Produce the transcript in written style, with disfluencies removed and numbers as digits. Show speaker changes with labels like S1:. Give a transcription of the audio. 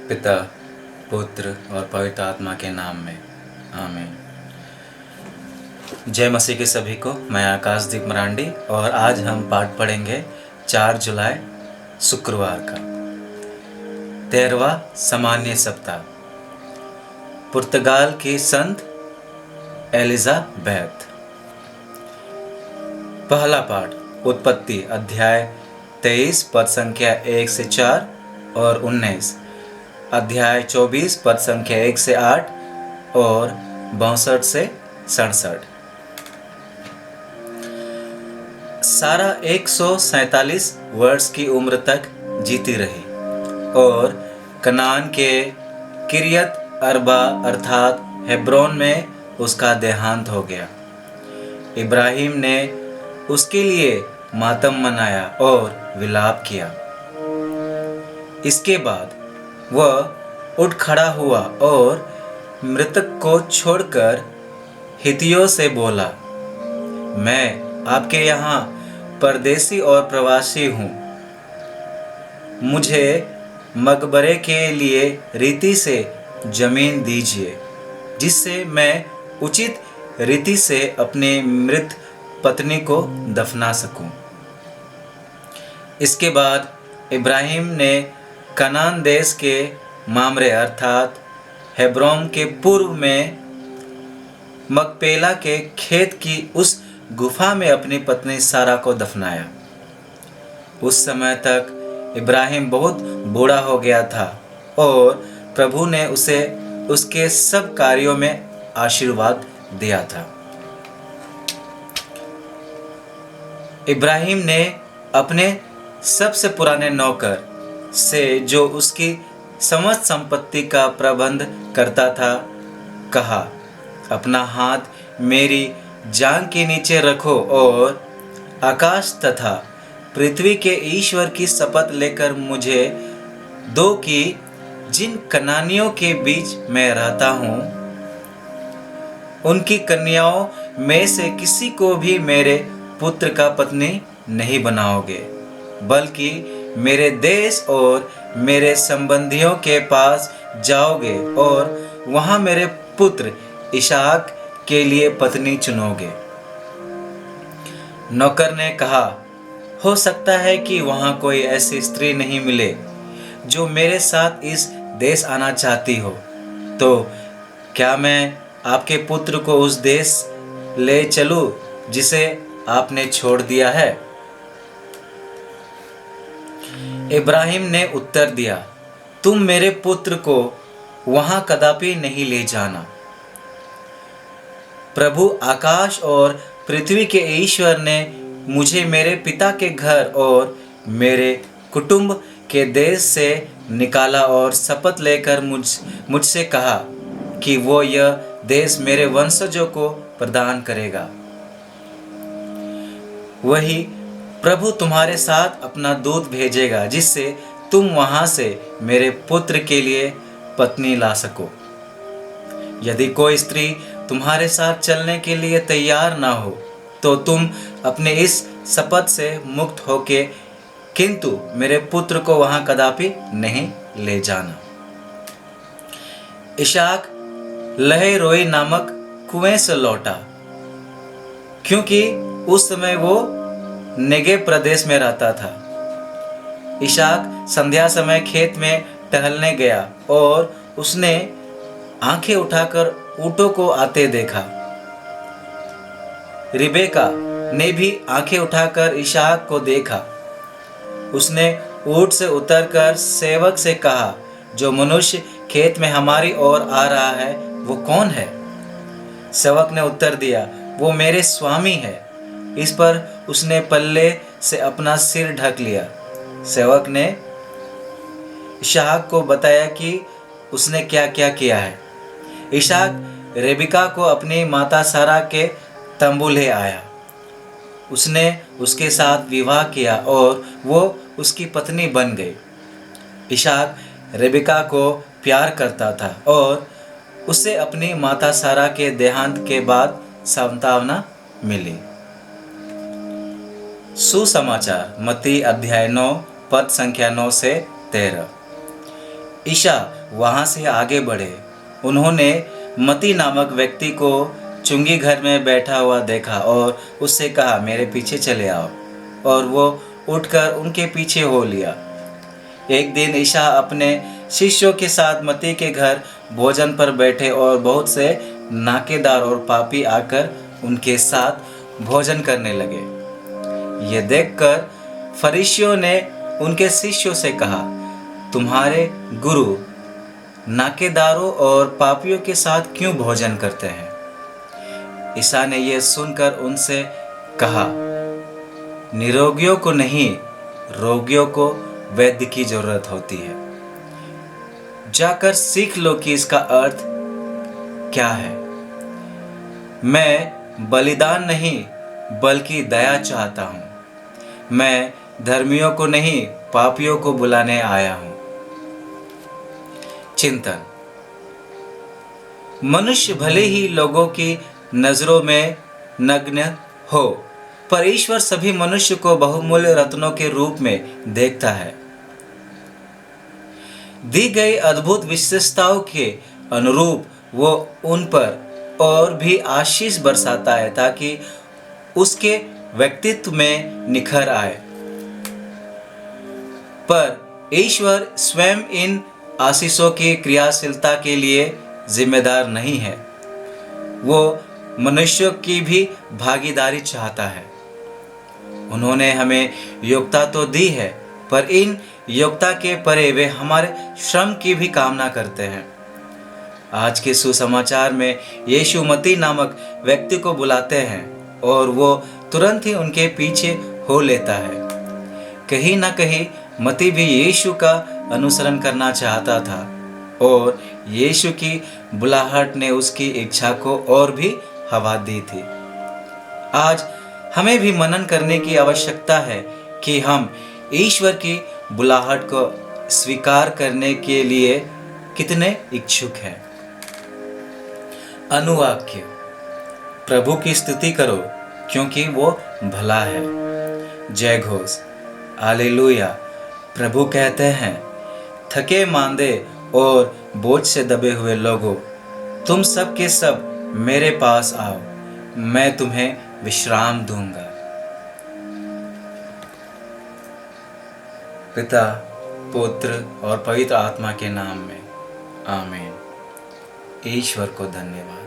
S1: पिता, पुत्र और पवित्र आत्मा के नाम में आमीन। जय मसीह के सभी को। मैं आकाशदीप मरांडी और आज हम पाठ पढ़ेंगे 4 जुलाई शुक्रवार का 13वां सामान्य सप्ताह। पुर्तगाल की संत एलिजाबेथ। पहला पाठ उत्पत्ति अध्याय 23 पद संख्या 1 से 4 और 19, अध्याय 24 पद संख्या 1 से 8 और 62 से 67। सारा 147 वर्ष की उम्र तक जीती रही और कनान के किरियत अरबा अर्थात हेब्रोन में उसका देहांत हो गया। इब्राहिम ने उसके लिए मातम मनाया और विलाप किया। इसके बाद वह उठ खड़ा हुआ और मृतक को छोड़कर हित्तियों से बोला, मैं आपके यहाँ परदेसी और प्रवासी हूँ। मुझे मकबरे के लिए रीति से जमीन दीजिए, जिससे मैं उचित रीति से अपनी मृत पत्नी को दफना सकूं। इसके बाद इब्राहिम ने कनान देश के मामरे अर्थात हेब्रोन के पूर्व में मकपेला के खेत की उस गुफा में अपनी पत्नी सारा को दफनाया। उस समय तक इब्राहिम बहुत बूढ़ा हो गया था और प्रभु ने उसे उसके सब कार्यों में आशीर्वाद दिया था। इब्राहिम ने अपने सबसे पुराने नौकर से, जो उसकी समस्त संपत्ति का प्रबंध करता था, कहा, अपना हाथ मेरी जांघ के नीचे रखो और आकाश तथा पृथ्वी के ईश्वर की शपथ लेकर मुझे दो कि जिन कनानियों के बीच मैं रहता हूँ, उनकी कन्याओं में से किसी को भी मेरे पुत्र का पत्नी नहीं बनाओगे, बल्कि मेरे देश और मेरे संबंधियों के पास जाओगे और वहां मेरे पुत्र इसहाक के लिए पत्नी चुनोगे। नौकर ने कहा, हो सकता है कि वहां कोई ऐसी स्त्री नहीं मिले जो मेरे साथ इस देश आना चाहती हो, तो क्या मैं आपके पुत्र को उस देश ले चलूं जिसे आपने छोड़ दिया है? इब्राहिम ने उत्तर दिया, तुम मेरे पुत्र को वहां कदापि नहीं ले जाना। प्रभु आकाश और पृथ्वी के ईश्वर ने मुझे मेरे पिता के घर और मेरे कुटुंब के देश से निकाला और शपथ लेकर मुझसे कहा कि वो यह देश मेरे वंशजों को प्रदान करेगा। वही प्रभु तुम्हारे साथ अपना दूत भेजेगा, जिससे तुम वहां से मेरे पुत्र के लिए पत्नी ला सको। यदि कोई स्त्री तुम्हारे साथ चलने के लिए तैयार ना हो, तो तुम अपने इस शपथ से मुक्त होके किंतु मेरे पुत्र को वहां कदापि नहीं ले जाना। इसहाक लहे रोई नामक कुएं से लौटा, क्योंकि उस समय वो नेगेव प्रदेश में रहता था। इसहाक संध्या समय खेत में टहलने गया और उसने आंखें उठाकर ऊँटों को आते देखा। रिबेका ने भी आंखें उठाकर इसहाक को देखा। उसने ऊँट से उतरकर सेवक से कहा, जो मनुष्य खेत में हमारी ओर आ रहा है वो कौन है? सेवक ने उत्तर दिया, वो मेरे स्वामी है। इस पर उसने पल्ले से अपना सिर ढक लिया। सेवक ने इसहाक को बताया कि उसने क्या क्या किया है। इसहाक रेबिका को अपनी माता सारा के तंबू ले आया। उसने उसके साथ विवाह किया और वो उसकी पत्नी बन गई। इसहाक रेबिका को प्यार करता था और उसे अपनी माता सारा के देहांत के बाद सांत्वना मिली। सुसमाचार मत्ती अध्याय 9 पद संख्या 9 से 13। ईशा वहाँ से आगे बढ़े। उन्होंने मती नामक व्यक्ति को चुंगी घर में बैठा हुआ देखा और उससे कहा, मेरे पीछे चले आओ। और वो उठकर उनके पीछे हो लिया। एक दिन ईशा अपने शिष्यों के साथ मती के घर भोजन पर बैठे और बहुत से नाकेदार और पापी आकर उनके साथ भोजन करने लगे। ये देखकर फरीसियों ने उनके शिष्यों से कहा, तुम्हारे गुरु नाकेदारों और पापियों के साथ क्यों भोजन करते हैं? ईसा ने यह सुनकर उनसे कहा, निरोगियों को नहीं, रोगियों को वैद्य की जरूरत होती है। जाकर सीख लो कि इसका अर्थ क्या है। मैं बलिदान नहीं बल्कि दया चाहता हूं। मैं धर्मियों को नहीं पापियों को बुलाने आया हूं। चिंतन। मनुष्य भले ही लोगों की नजरों में नग्न हो, पर ईश्वर सभी मनुष्य को बहुमूल्य रत्नों के रूप में देखता है। दी गई अद्भुत विशेषताओं के अनुरूप वो उन पर और भी आशीष बरसाता है ताकि उसके व्यक्तित्व में निखर आए। पर ईश्वर स्वयं इन आशीषों की क्रियाशीलता के लिए जिम्मेदार नहीं है। वो मनुष्यों की भी भागीदारी चाहता है। उन्होंने हमें योग्यता तो दी है, पर इन योग्यता के परे वे हमारे श्रम की भी कामना करते हैं। आज के सुसमाचार में यीशु मती नामक व्यक्ति को बुलाते हैं और वो तुरंत ही उनके पीछे हो लेता है। कहीं ना कहीं मती भी यीशु का अनुसरण करना चाहता था और यीशु की बुलाहट ने उसकी इच्छा को और भी हवा दी थी। आज हमें भी मनन करने की आवश्यकता है कि हम ईश्वर की बुलाहट को स्वीकार करने के लिए कितने इच्छुक हैं। अनुवाक्य। प्रभु की स्तुति करो क्योंकि वो भला है। जय घोष। हालेलुया। प्रभु कहते हैं, थके मांदे और बोझ से दबे हुए लोगों, तुम सब के सब मेरे पास आओ, मैं तुम्हें विश्राम दूंगा। पिता, पुत्र और पवित्र आत्मा के नाम में आमीन। ईश्वर को धन्यवाद।